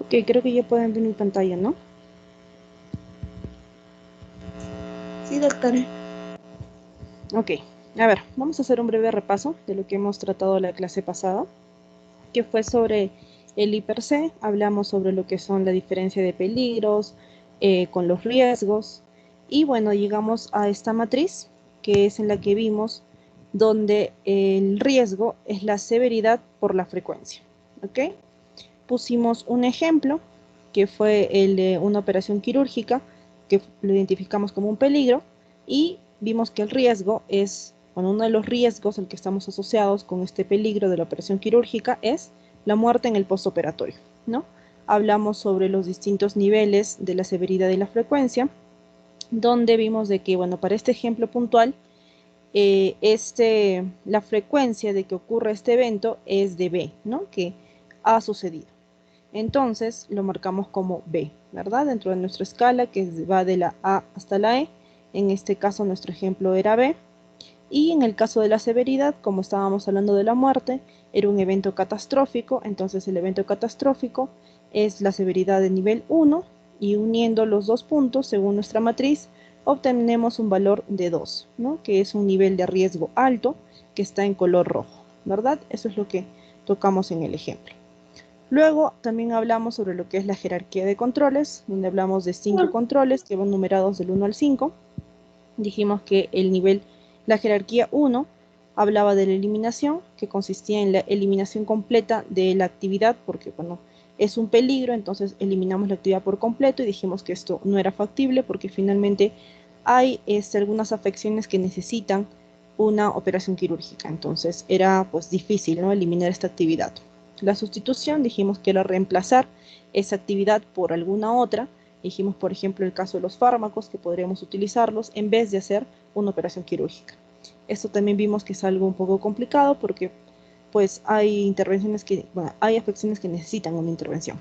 Ok, creo que ya pueden ver mi pantalla, ¿no? Sí, doctora. Ok, a ver, vamos a hacer un breve repaso de lo que hemos tratado la clase pasada, que fue sobre el I per se. Hablamos sobre lo que son la diferencia de peligros con los riesgos, y bueno, llegamos a esta matriz, que es en la que vimos donde el riesgo es la severidad por la frecuencia, ¿ok? Pusimos un ejemplo, que fue el de una operación quirúrgica, que lo identificamos como un peligro, y vimos que el riesgo es, bueno, uno de los riesgos al que estamos asociados con este peligro de la operación quirúrgica es la muerte en el postoperatorio, ¿no? Hablamos sobre los distintos niveles de la severidad y la frecuencia, donde vimos de que, bueno, para este ejemplo puntual, la frecuencia de que ocurra este evento es de B, ¿no? Que ha sucedido. Entonces lo marcamos como B, ¿verdad? Dentro de nuestra escala que va de la A hasta la E. En este caso nuestro ejemplo era B. Y en el caso de la severidad, como estábamos hablando de la muerte, era un evento catastrófico. Entonces el evento catastrófico es la severidad de nivel 1, y uniendo los dos puntos según nuestra matriz obtenemos un valor de 2, ¿no? Que es un nivel de riesgo alto que está en color rojo, ¿verdad? Eso es lo que tocamos en el ejemplo. Luego también hablamos sobre lo que es la jerarquía de controles, donde hablamos de 5 controles que van numerados del 1 al 5. Dijimos que el nivel, la jerarquía 1 hablaba de la eliminación, que consistía en la eliminación completa de la actividad, porque bueno, es un peligro, entonces eliminamos la actividad por completo, y dijimos que esto no era factible porque finalmente hay algunas afecciones que necesitan una operación quirúrgica, entonces era pues difícil, ¿no?, eliminar esta actividad. La sustitución dijimos que era reemplazar esa actividad por alguna otra. Dijimos, por ejemplo, el caso de los fármacos, que podríamos utilizarlos en vez de hacer una operación quirúrgica. Esto también vimos que es algo un poco complicado porque pues hay intervenciones que, bueno, hay afecciones que necesitan una intervención.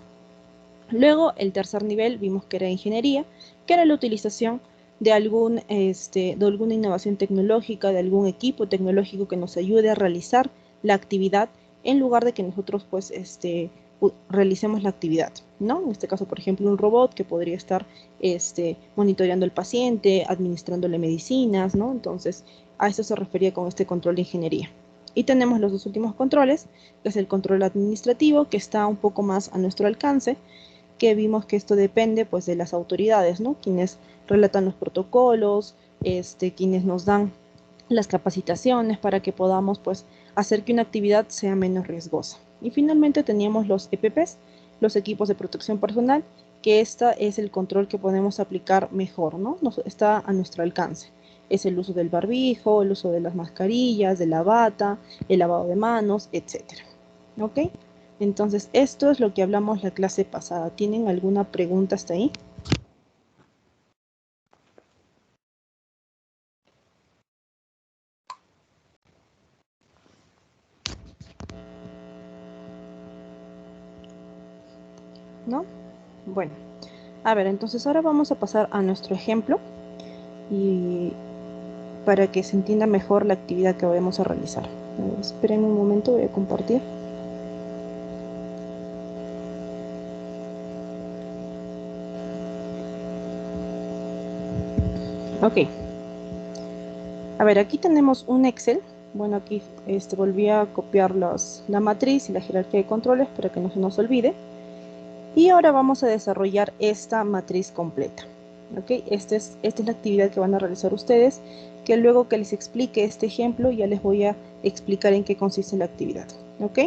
Luego, el tercer nivel vimos que era ingeniería, que era la utilización de alguna innovación tecnológica, de algún equipo tecnológico que nos ayude a realizar la actividad en lugar de que nosotros pues realicemos la actividad, ¿no? En este caso, por ejemplo, un robot que podría estar monitoreando al paciente, administrándole medicinas, ¿no? Entonces, a eso se refería con este control de ingeniería. Y tenemos los dos últimos controles, que es el control administrativo, que está un poco más a nuestro alcance, que vimos que esto depende pues de las autoridades, ¿no? Quienes relatan los protocolos, quienes nos dan las capacitaciones para que podamos pues hacer que una actividad sea menos riesgosa. Y finalmente teníamos los EPPs, los equipos de protección personal, que esta es el control que podemos aplicar mejor, ¿no? Está a nuestro alcance. Es el uso del barbijo, el uso de las mascarillas, de la bata, el lavado de manos, etcétera. ¿Ok? Entonces, esto es lo que hablamos la clase pasada. ¿Tienen alguna pregunta hasta ahí? ¿No? Bueno, a ver, entonces ahora vamos a pasar a nuestro ejemplo, y para que se entienda mejor la actividad que vamos a realizar. Esperen un momento, voy a compartir. Ok. A ver, aquí tenemos un Excel. Bueno, aquí volví a copiar la matriz y la jerarquía de controles para que no se nos olvide. Y ahora vamos a desarrollar esta matriz completa. ¿Ok? Esta es la actividad que van a realizar ustedes, que luego que les explique este ejemplo ya les voy a explicar en qué consiste la actividad. ¿Ok?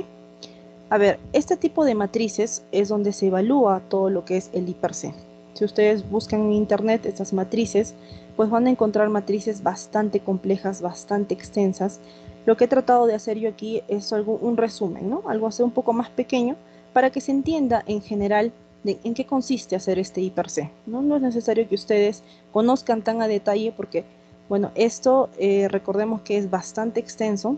A ver, este tipo de matrices es donde se evalúa todo lo que es el I per se. Si ustedes buscan en internet estas matrices, pues van a encontrar matrices bastante complejas, bastante extensas. Lo que he tratado de hacer yo aquí es un resumen, ¿no? Algo así un poco más pequeño para que se entienda en general en qué consiste hacer este I per se, ¿no? No es necesario que ustedes conozcan tan a detalle porque, bueno, esto recordemos que es bastante extenso.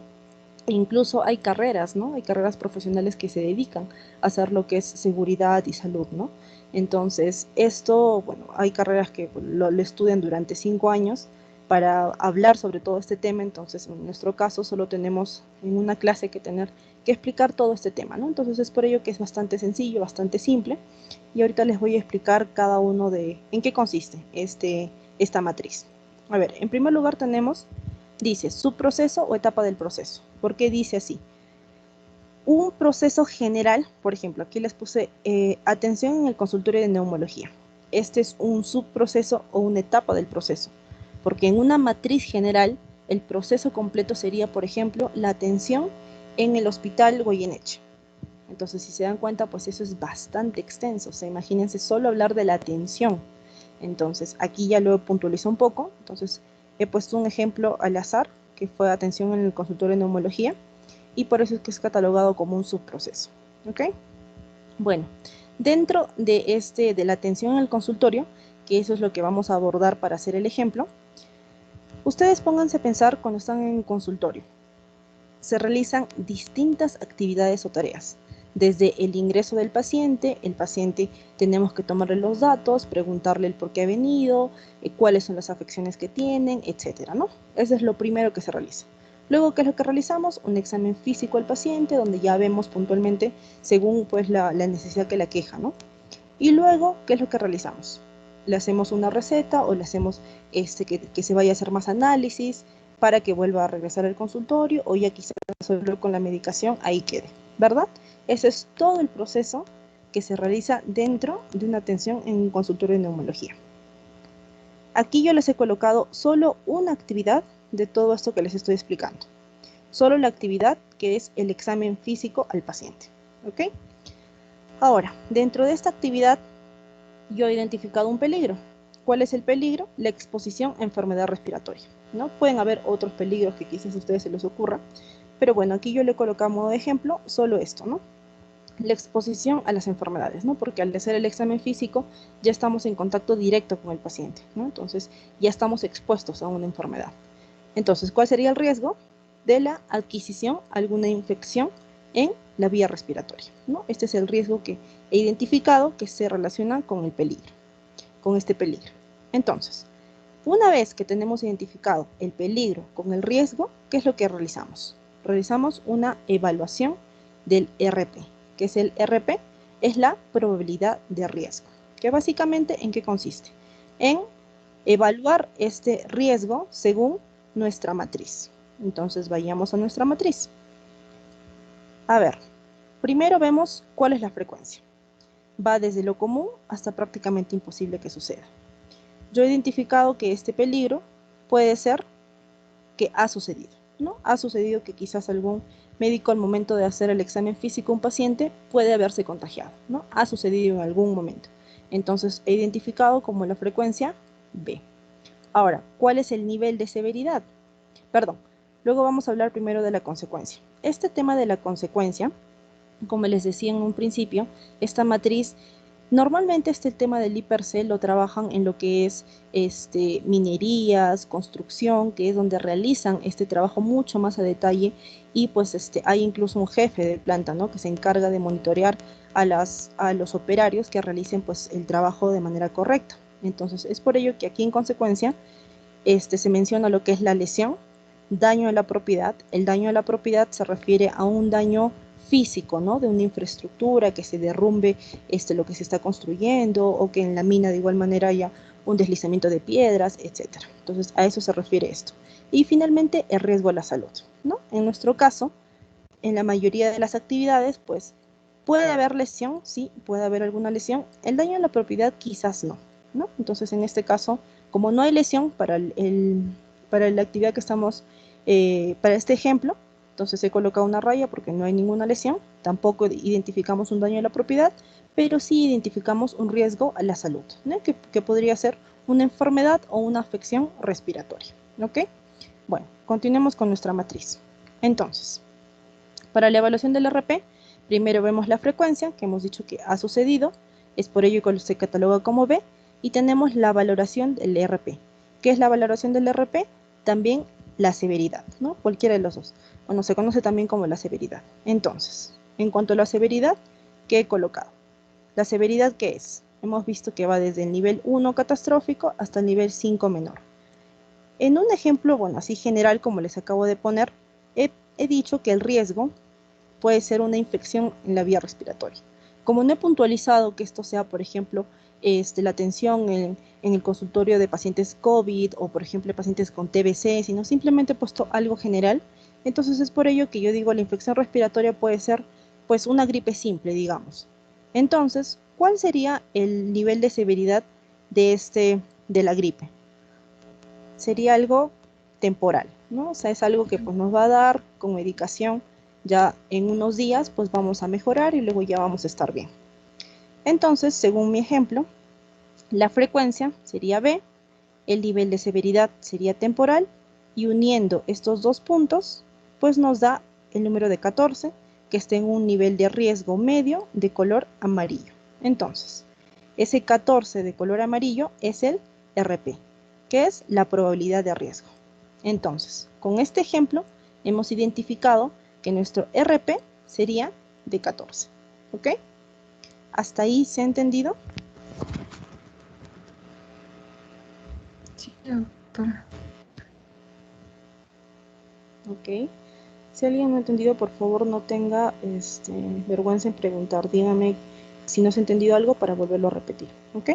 Incluso hay carreras, ¿no? Hay carreras profesionales que se dedican a hacer lo que es seguridad y salud, ¿no? Entonces, esto, bueno, hay carreras que lo estudian durante 5 años para hablar sobre todo este tema. Entonces, en nuestro caso, solo tenemos en una clase que tener que explicar todo este tema, ¿no? Entonces es por ello que es bastante sencillo, bastante simple, y ahorita les voy a explicar cada uno de en qué consiste esta matriz. A ver, en primer lugar tenemos, dice, subproceso o etapa del proceso. ¿Por qué dice así? Un proceso general, por ejemplo, aquí les puse atención en el consultorio de neumología. Este es un subproceso o una etapa del proceso, porque en una matriz general, el proceso completo sería, por ejemplo, la atención en el hospital Goyeneche. Entonces, si se dan cuenta, pues eso es bastante extenso. O sea, imagínense solo hablar de la atención. Entonces, aquí ya lo puntualizo un poco. Entonces, he puesto un ejemplo al azar, que fue atención en el consultorio de neumología, y por eso es que es catalogado como un subproceso. ¿Ok? Bueno, dentro de la atención en el consultorio, que eso es lo que vamos a abordar para hacer el ejemplo, ustedes pónganse a pensar cuando están en el consultorio. Se realizan distintas actividades o tareas. Desde el ingreso del paciente, el paciente tenemos que tomarle los datos, preguntarle el por qué ha venido, cuáles son las afecciones que tienen, etcétera, ¿no? Eso es lo primero que se realiza. Luego, ¿qué es lo que realizamos? Un examen físico al paciente, donde ya vemos puntualmente según pues, la necesidad que la queja, ¿no? Y luego, ¿qué es lo que realizamos? Le hacemos una receta o le hacemos que se vaya a hacer más análisis para que vuelva a regresar al consultorio o ya quizás solo con la medicación ahí quede, ¿verdad? Ese es todo el proceso que se realiza dentro de una atención en un consultorio de neumología. Aquí yo les he colocado solo una actividad de todo esto que les estoy explicando. Solo la actividad que es el examen físico al paciente, ¿ok? Ahora, dentro de esta actividad yo he identificado un peligro. ¿Cuál es el peligro? La exposición a enfermedad respiratoria, ¿no? Pueden haber otros peligros que quizás a ustedes se les ocurra, pero bueno, aquí yo le he colocado como ejemplo solo esto, ¿no? La exposición a las enfermedades, ¿no? Porque al hacer el examen físico ya estamos en contacto directo con el paciente, ¿no? Entonces ya estamos expuestos a una enfermedad. Entonces, ¿cuál sería el riesgo? De la adquisición a alguna infección en la vía respiratoria, ¿no? Este es el riesgo que he identificado que se relaciona con el peligro, con este peligro. Entonces, una vez que tenemos identificado el peligro con el riesgo, ¿qué es lo que realizamos? Realizamos una evaluación del RP. ¿Qué es el RP? Es la probabilidad de riesgo. ¿Que básicamente en qué consiste? En evaluar este riesgo según nuestra matriz. Entonces vayamos a nuestra matriz. A ver, primero vemos cuál es la frecuencia. Va desde lo común hasta prácticamente imposible que suceda. Yo he identificado que este peligro puede ser que ha sucedido, ¿no? Ha sucedido que quizás algún médico al momento de hacer el examen físico a un paciente puede haberse contagiado, ¿no? Ha sucedido en algún momento. Entonces he identificado como la frecuencia B. Ahora, ¿cuál es el nivel de severidad? Perdón, luego vamos a hablar primero de la consecuencia. Este tema de la consecuencia, como les decía en un principio, esta matriz, normalmente este tema del IPRC lo trabajan en lo que es minerías, construcción, que es donde realizan este trabajo mucho más a detalle y pues hay incluso un jefe de planta, ¿no? Que se encarga de monitorear a los operarios que realicen pues el trabajo de manera correcta. Entonces es por ello que aquí en consecuencia se menciona lo que es la lesión, daño a la propiedad. El daño a la propiedad se refiere a un daño físico, ¿no? De una infraestructura, que se derrumbe lo que se está construyendo o que en la mina de igual manera haya un deslizamiento de piedras, etcétera. Entonces, a eso se refiere esto. Y finalmente, el riesgo a la salud, ¿no? En nuestro caso, en la mayoría de las actividades, pues, puede haber lesión, sí, puede haber alguna lesión. El daño a la propiedad quizás no, ¿no? Entonces, en este caso, como no hay lesión para la actividad que estamos, para este ejemplo, entonces he colocado una raya porque no hay ninguna lesión, tampoco identificamos un daño a la propiedad, pero sí identificamos un riesgo a la salud, ¿no? que podría ser una enfermedad o una afección respiratoria, ¿ok? Bueno, continuemos con nuestra matriz. Entonces, para la evaluación del RP, primero vemos la frecuencia, que hemos dicho que ha sucedido, es por ello que se cataloga como B, y tenemos la valoración del RP. ¿Qué es la valoración del RP? También la severidad, ¿no? Cualquiera de los dos. Bueno, se conoce también como la severidad. Entonces, en cuanto a la severidad, ¿qué he colocado? ¿La severidad qué es? Hemos visto que va desde el nivel 1 catastrófico hasta el nivel 5 menor. En un ejemplo, bueno, así general como les acabo de poner, he dicho que el riesgo puede ser una infección en la vía respiratoria. Como no he puntualizado que esto sea, por ejemplo, la atención en el consultorio de pacientes COVID o, por ejemplo, pacientes con TBC, sino simplemente he puesto algo general, entonces es por ello que yo digo la infección respiratoria puede ser pues una gripe simple, digamos. Entonces, ¿cuál sería el nivel de severidad de la gripe? Sería algo temporal, ¿no? O sea, es algo que pues nos va a dar con medicación, ya en unos días pues vamos a mejorar y luego ya vamos a estar bien. Entonces, según mi ejemplo, la frecuencia sería B, el nivel de severidad sería temporal y uniendo estos dos puntos, pues nos da el número de 14 que está en un nivel de riesgo medio de color amarillo. Entonces, ese 14 de color amarillo es el RP, que es la probabilidad de riesgo. Entonces, con este ejemplo hemos identificado que nuestro RP sería de 14. ¿Ok? ¿Hasta ahí se ha entendido? Sí, doctora. Ok. Si alguien no ha entendido, por favor no tenga vergüenza en preguntar. Dígame si no se ha entendido algo para volverlo a repetir. ¿Ok?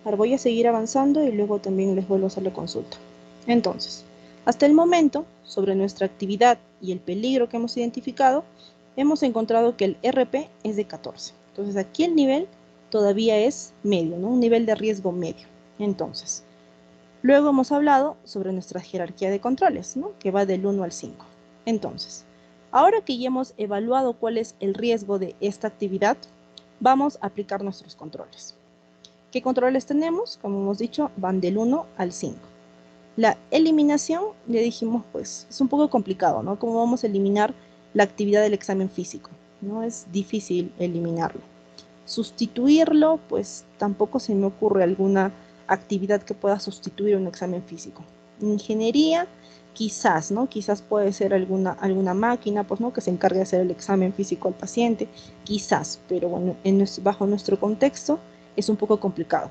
Ahora voy a seguir avanzando y luego también les vuelvo a hacer la consulta. Entonces, hasta el momento, sobre nuestra actividad y el peligro que hemos identificado, hemos encontrado que el RP es de 14. Entonces aquí el nivel todavía es medio, ¿no? Un nivel de riesgo medio. Entonces, luego hemos hablado sobre nuestra jerarquía de controles, ¿no? Que va del 1 al 5. Entonces, ahora que ya hemos evaluado cuál es el riesgo de esta actividad, vamos a aplicar nuestros controles. ¿Qué controles tenemos? Como hemos dicho, van del 1 al 5. La eliminación, le dijimos, pues es un poco complicado, ¿no? ¿Cómo vamos a eliminar la actividad del examen físico? No es difícil eliminarlo. Sustituirlo, pues tampoco se me ocurre alguna actividad que pueda sustituir un examen físico. Ingeniería, quizás, ¿no? Quizás puede ser alguna máquina, pues, ¿no? Que se encargue de hacer el examen físico al paciente, quizás, pero bueno, bajo nuestro contexto es un poco complicado.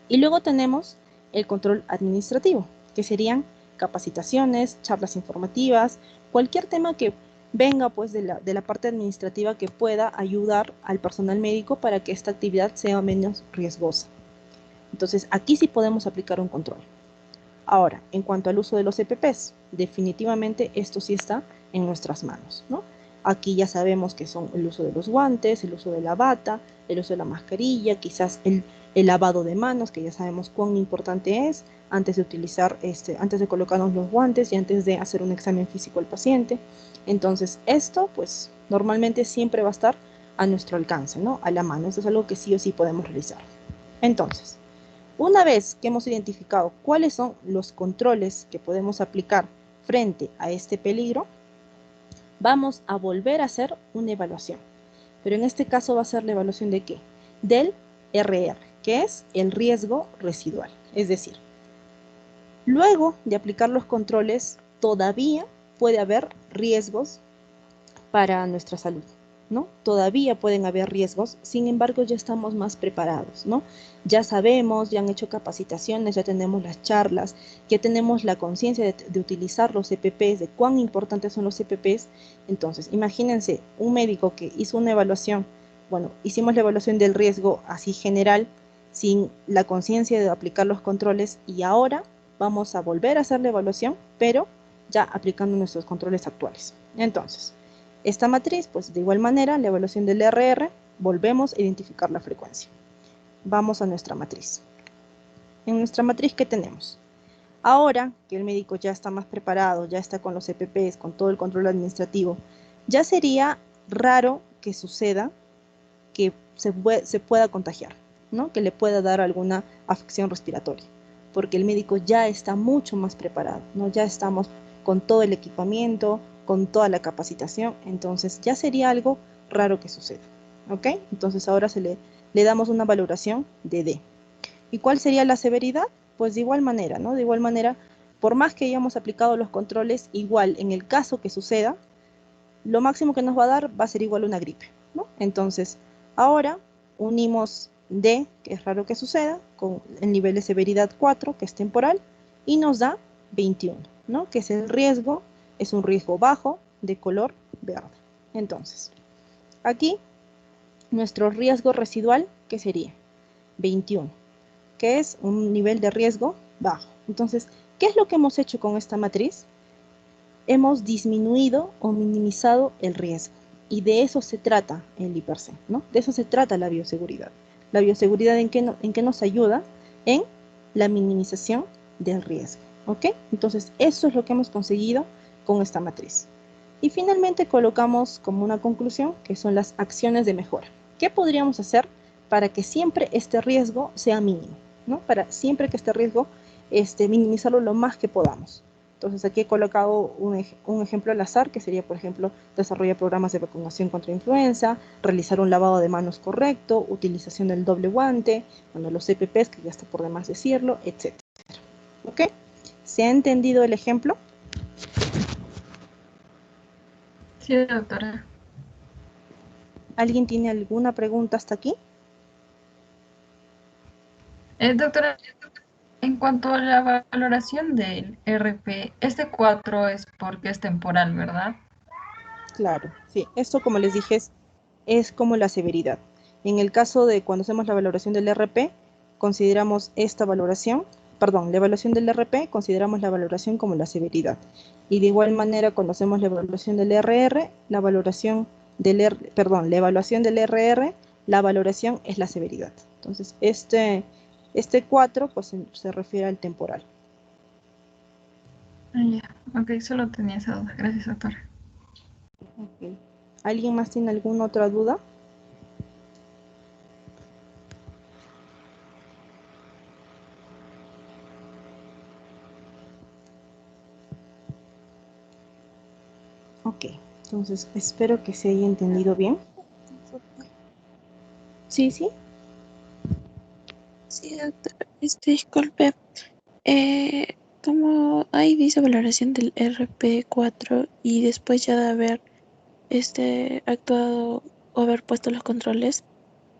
Y luego tenemos el control administrativo, que serían capacitaciones, charlas informativas, cualquier tema que venga pues de la parte administrativa que pueda ayudar al personal médico para que esta actividad sea menos riesgosa. Entonces aquí sí podemos aplicar un control. Ahora, en cuanto al uso de los EPPs, definitivamente esto sí está en nuestras manos, ¿no? Aquí ya sabemos que son el uso de los guantes, el uso de la bata, el uso de la mascarilla, quizás el lavado de manos, que ya sabemos cuán importante es antes de utilizar, antes de colocarnos los guantes y antes de hacer un examen físico al paciente. Entonces, esto, pues, normalmente siempre va a estar a nuestro alcance, ¿no? A la mano. Esto es algo que sí o sí podemos realizar. Entonces, una vez que hemos identificado cuáles son los controles que podemos aplicar frente a este peligro, vamos a volver a hacer una evaluación. Pero en este caso va a ser la evaluación ¿de qué? Del RR, que es el riesgo residual. Es decir, luego de aplicar los controles, todavía puede haber riesgos para nuestra salud, ¿no? Todavía pueden haber riesgos, sin embargo ya estamos más preparados, ¿no? Ya sabemos, ya han hecho capacitaciones, ya tenemos las charlas, ya tenemos la conciencia de utilizar los EPPs, de cuán importantes son los EPPs. Entonces, imagínense, un médico que hizo una evaluación, bueno, hicimos la evaluación del riesgo así general, sin la conciencia de aplicar los controles, y ahora vamos a volver a hacer la evaluación, pero ya aplicando nuestros controles actuales. Entonces, esta matriz, pues de igual manera, la evaluación del RR, volvemos a identificar la frecuencia. Vamos a nuestra matriz. En nuestra matriz, ¿qué tenemos? Ahora que el médico ya está más preparado, ya está con los EPPs, con todo el control administrativo, ya sería raro que suceda que se pueda contagiar, ¿no? Que le pueda dar alguna afección respiratoria, porque el médico ya está mucho más preparado, ¿no? Ya estamos con todo el equipamiento, con toda la capacitación, entonces ya sería algo raro que suceda, ¿ok? Entonces ahora le damos una valoración de D. ¿Y cuál sería la severidad? Pues de igual manera, ¿no? De igual manera, por más que hayamos aplicado los controles, igual en el caso que suceda, lo máximo que nos va a dar va a ser igual a una gripe, ¿no? Entonces, ahora unimos D, que es raro que suceda, con el nivel de severidad 4, que es temporal, y nos da 21, ¿no? Que es el riesgo, es un riesgo bajo de color verde. Entonces, aquí nuestro riesgo residual, ¿qué sería? 21, que es un nivel de riesgo bajo. Entonces, ¿qué es lo que hemos hecho con esta matriz? Hemos disminuido o minimizado el riesgo. Y de eso se trata el I+C, ¿no? De eso se trata la bioseguridad. La bioseguridad, ¿en qué nos ayuda? En la minimización del riesgo, ¿ok? Entonces, eso es lo que hemos conseguido con esta matriz. Y finalmente colocamos como una conclusión que son las acciones de mejora. ¿Qué podríamos hacer para que siempre este riesgo sea mínimo? ¿No? Para siempre que este riesgo, minimizarlo lo más que podamos. Entonces aquí he colocado un ejemplo al azar, que sería, por ejemplo, desarrollar programas de vacunación contra influenza, realizar un lavado de manos correcto, utilización del doble guante, bueno, los EPPs, que ya está por demás decirlo, etc. ¿Ok? ¿Se ha entendido el ejemplo? Sí, doctora. ¿Alguien tiene alguna pregunta hasta aquí? Doctora, en cuanto a la valoración del RP, este 4 es porque es temporal, ¿verdad? Claro, sí. Esto, como les dije, es como la severidad. En el caso de cuando hacemos la valoración del RP, consideramos esta valoración, perdón, la evaluación del RP, consideramos la valoración como la severidad. Y de igual manera, cuando hacemos la evaluación del RR, la valoración la evaluación del RR, la valoración es la severidad. Entonces, este 4 pues, se refiere al temporal. Ya, ok, solo tenía esa duda. Gracias, doctora. Okay. ¿Alguien más tiene alguna otra duda? Ok, entonces espero que se haya entendido bien. Sí, sí. Sí, doctora. Disculpe, como hay dice valoración del RP4 y después ya de haber actuado o haber puesto los controles,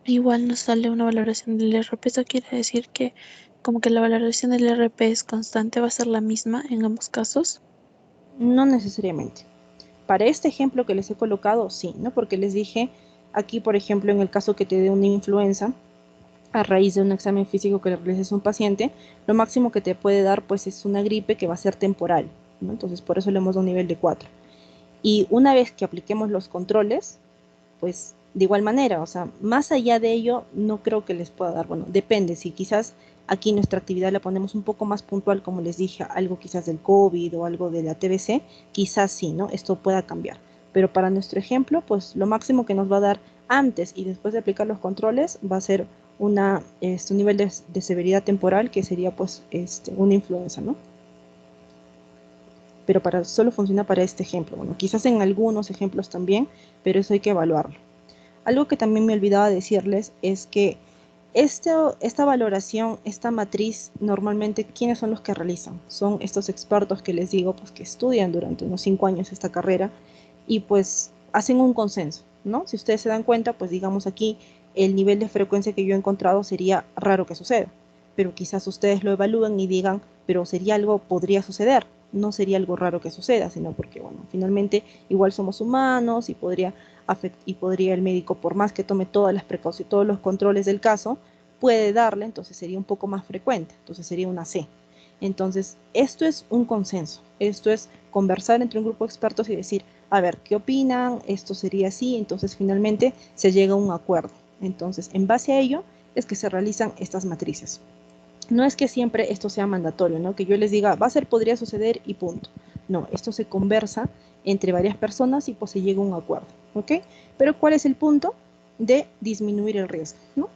igual nos sale una valoración del RP. Eso quiere decir que como que la valoración del RP es constante, va a ser la misma en ambos casos. No necesariamente. Para este ejemplo que les he colocado, sí, ¿no? Porque les dije aquí, por ejemplo, en el caso que te dé una influenza, a raíz de un examen físico que le realices a un paciente, lo máximo que te puede dar pues es una gripe que va a ser temporal, ¿no? Entonces por eso le hemos dado un nivel de 4. Y una vez que apliquemos los controles, pues de igual manera, o sea, más allá de ello, no creo que les pueda dar, bueno, depende, si quizás aquí nuestra actividad la ponemos un poco más puntual, como les dije, algo quizás del COVID o algo de la TBC, quizás sí, ¿no? Esto pueda cambiar. Pero para nuestro ejemplo, pues lo máximo que nos va a dar antes y después de aplicar los controles va a ser un nivel de severidad temporal que sería pues una influenza, ¿no? Pero solo funciona para este ejemplo. Bueno, quizás en algunos ejemplos también, pero eso hay que evaluarlo. Algo que también me olvidaba decirles es que esta valoración, esta matriz, normalmente, ¿quiénes son los que realizan? Son estos expertos que les digo, pues que estudian durante unos 5 años esta carrera y pues hacen un consenso, ¿no? Si ustedes se dan cuenta, pues digamos aquí, el nivel de frecuencia que yo he encontrado sería raro que suceda, pero quizás ustedes lo evalúen y digan, pero sería algo, podría suceder, no sería algo raro que suceda, sino porque, bueno, finalmente igual somos humanos y podría el médico, por más que tome todas las precauciones, todos los controles del caso, puede darle, entonces sería un poco más frecuente, entonces sería una C. Entonces, esto es un consenso, esto es conversar entre un grupo de expertos y decir, a ver, ¿qué opinan? Esto sería así, entonces finalmente se llega a un acuerdo. Entonces, en base a ello es que se realizan estas matrices. No es que siempre esto sea mandatorio, ¿no? Que yo les diga, va a ser, podría suceder y punto. No, esto se conversa entre varias personas y pues se llega a un acuerdo, ¿ok? Pero ¿cuál es el punto? De disminuir el riesgo, ¿no?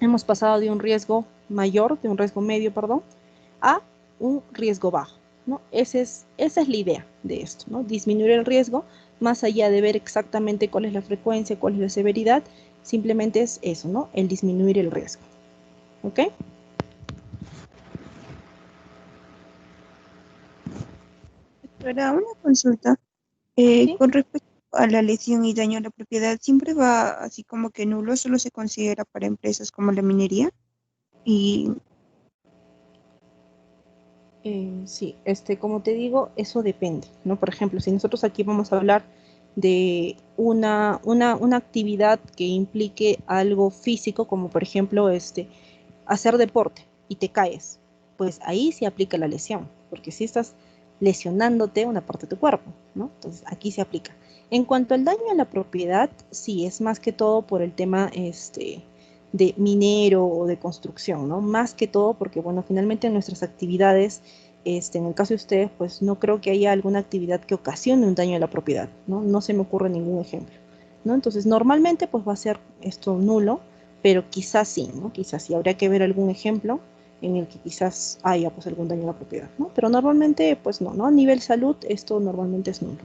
Hemos pasado de un riesgo mayor, de un riesgo medio, perdón, a un riesgo bajo, ¿no? Esa es la idea de esto, ¿no? Disminuir el riesgo, más allá de ver exactamente cuál es la frecuencia, cuál es la severidad, simplemente es eso, ¿no? El disminuir el riesgo, ¿ok? Para una consulta, ¿Sí? con respecto a la lesión y daño a la propiedad, siempre va así como que nulo, solo se considera para empresas como la minería. Y Sí, como te digo, eso depende, ¿no? Por ejemplo, si nosotros aquí vamos a hablar de una actividad que implique algo físico, como por ejemplo hacer deporte y te caes, pues ahí sí aplica la lesión, porque si estás lesionándote una parte de tu cuerpo, ¿no? Entonces aquí se aplica. En cuanto al daño a la propiedad, sí, es más que todo por el tema de minero o de construcción, ¿no? Más que todo porque, bueno, finalmente en nuestras actividades, en el caso de ustedes, pues no creo que haya alguna actividad que ocasione un daño a la propiedad, ¿no? No se me ocurre ningún ejemplo, ¿no? Entonces, normalmente, pues va a ser esto nulo, pero quizás sí, ¿no? Quizás sí, habría que ver algún ejemplo en el que quizás haya pues algún daño a la propiedad, ¿no? Pero normalmente, pues no, ¿no? A nivel salud, esto normalmente es nulo.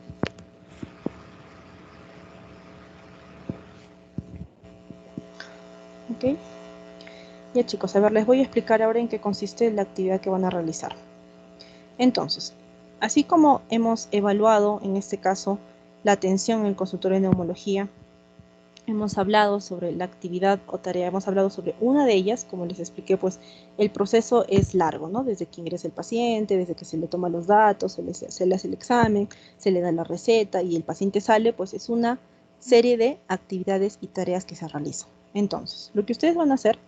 ¿Ok? Ya chicos, a ver, les voy a explicar ahora en qué consiste la actividad que van a realizar. Entonces, así como hemos evaluado, en este caso, la atención en el consultorio de neumología, hemos hablado sobre la actividad o tarea, hemos hablado sobre una de ellas, como les expliqué, pues el proceso es largo, ¿no? Desde que ingresa el paciente, desde que se le toma los datos, se le hace el examen, se le da la receta y el paciente sale, pues es una serie de actividades y tareas que se realizan. Entonces, lo que ustedes van a hacer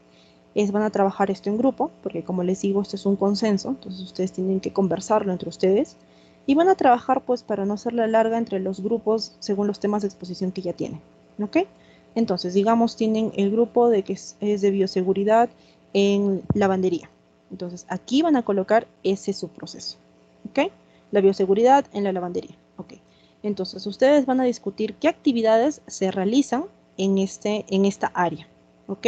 es van a trabajar esto en grupo, porque como les digo, esto es un consenso, entonces ustedes tienen que conversarlo entre ustedes y van a trabajar pues para no hacerla larga entre los grupos según los temas de exposición que ya tienen, ¿ok? Entonces, digamos, tienen el grupo de que es de bioseguridad en lavandería. Entonces, aquí van a colocar ese subproceso, ¿ok? La bioseguridad en la lavandería, ¿ok? Entonces, ustedes van a discutir qué actividades se realizan en esta área, ¿ok?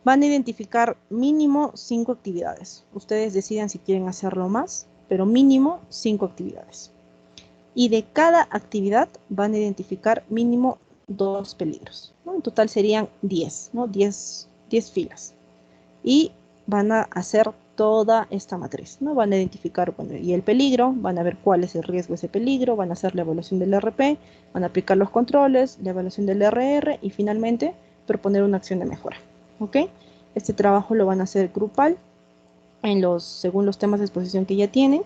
Van a identificar mínimo 5 actividades. Ustedes deciden si quieren hacerlo más, pero mínimo 5 actividades. Y de cada actividad van a identificar mínimo 2 peligros, ¿no? En total serían 10, ¿no? 10 filas. Y van a hacer toda esta matriz, ¿no? Van a identificar, bueno, y el peligro, van a ver cuál es el riesgo de ese peligro, van a hacer la evaluación del RP, van a aplicar los controles, la evaluación del RR y finalmente proponer una acción de mejora, ¿ok? Este trabajo lo van a hacer grupal según los temas de exposición que ya tienen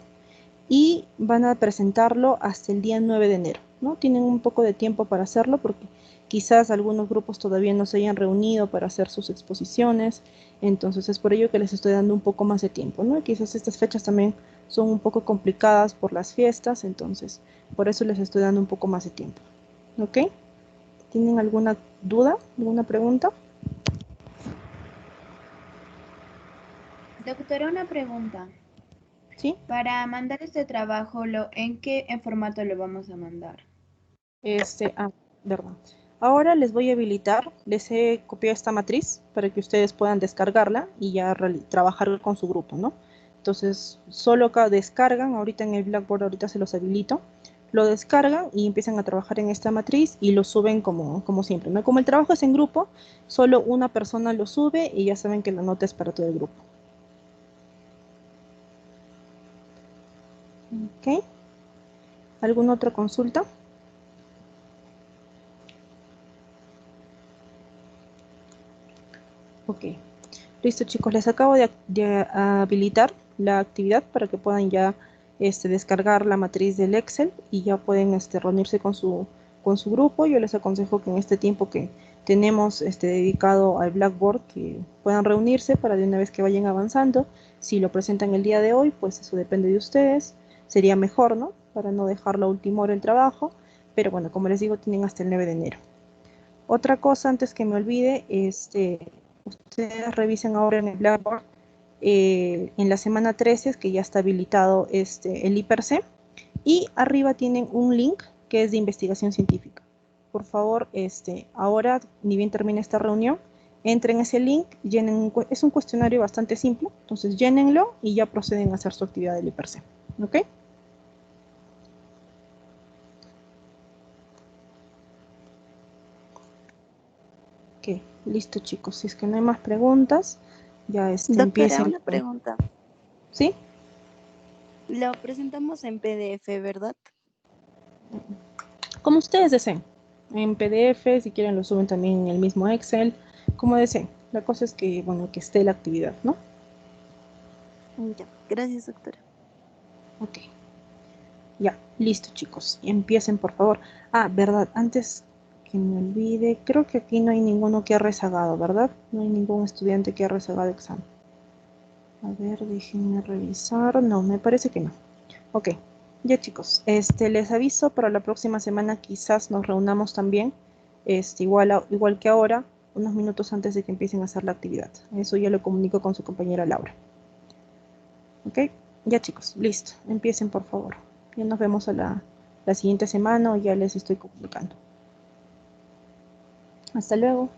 y van a presentarlo hasta el día 9 de enero, ¿no? Tienen un poco de tiempo para hacerlo porque quizás algunos grupos todavía no se hayan reunido para hacer sus exposiciones, entonces es por ello que les estoy dando un poco más de tiempo, ¿no? Quizás estas fechas también son un poco complicadas por las fiestas, entonces por eso les estoy dando un poco más de tiempo, ¿ok? ¿Tienen alguna duda, alguna pregunta? Doctora, una pregunta. ¿Sí? Para mandar este trabajo, ¿en qué formato lo vamos a mandar? Verdad. Ahora les voy a habilitar, les he copiado esta matriz para que ustedes puedan descargarla y ya trabajar con su grupo, ¿no? Entonces, solo acá descargan, ahorita en el Blackboard, ahorita se los habilito, lo descargan y empiezan a trabajar en esta matriz y lo suben como siempre, ¿no? Como el trabajo es en grupo, solo una persona lo sube y ya saben que la nota es para todo el grupo. ¿Ok? ¿Alguna otra consulta? Ok. Listo, chicos, les acabo de habilitar la actividad para que puedan ya descargar la matriz del Excel y ya pueden reunirse con su grupo. Yo les aconsejo que en este tiempo que tenemos dedicado al Blackboard, que puedan reunirse para de una vez que vayan avanzando. Si lo presentan el día de hoy, pues eso depende de ustedes. Sería mejor, ¿no? Para no dejarlo a última hora el trabajo. Pero bueno, como les digo, tienen hasta el 9 de enero. Otra cosa antes que me olvide, ustedes revisen ahora en el Blackboard, en la semana 13, que ya está habilitado el IPRC, y arriba tienen un link que es de investigación científica. Por favor, ahora, ni bien termine esta reunión, entren en ese link, es un cuestionario bastante simple, entonces llénenlo y ya proceden a hacer su actividad del IPRC. ¿Ok? Ok, listo chicos, si es que no hay más preguntas, ya Doctora, empiecen. una pregunta. ¿Sí? Lo presentamos en PDF, ¿verdad? Como ustedes deseen. En PDF, si quieren lo suben también en el mismo Excel, como deseen. La cosa es que, bueno, que esté la actividad, ¿no? Ya, gracias, doctora. Ok. Ya, listo chicos. Empiecen por favor. Ah, verdad, antes que me olvide, creo que aquí no hay ninguno que ha rezagado, ¿verdad? No hay ningún estudiante que ha rezagado examen. A ver, déjenme revisar. No, me parece que no. Ok, ya chicos, les aviso para la próxima semana quizás nos reunamos también, igual que ahora, unos minutos antes de que empiecen a hacer la actividad. Eso ya lo comunico con su compañera Laura. Ok, ya chicos, listo, empiecen por favor. Ya nos vemos a la siguiente semana o ya les estoy comunicando. Hasta luego.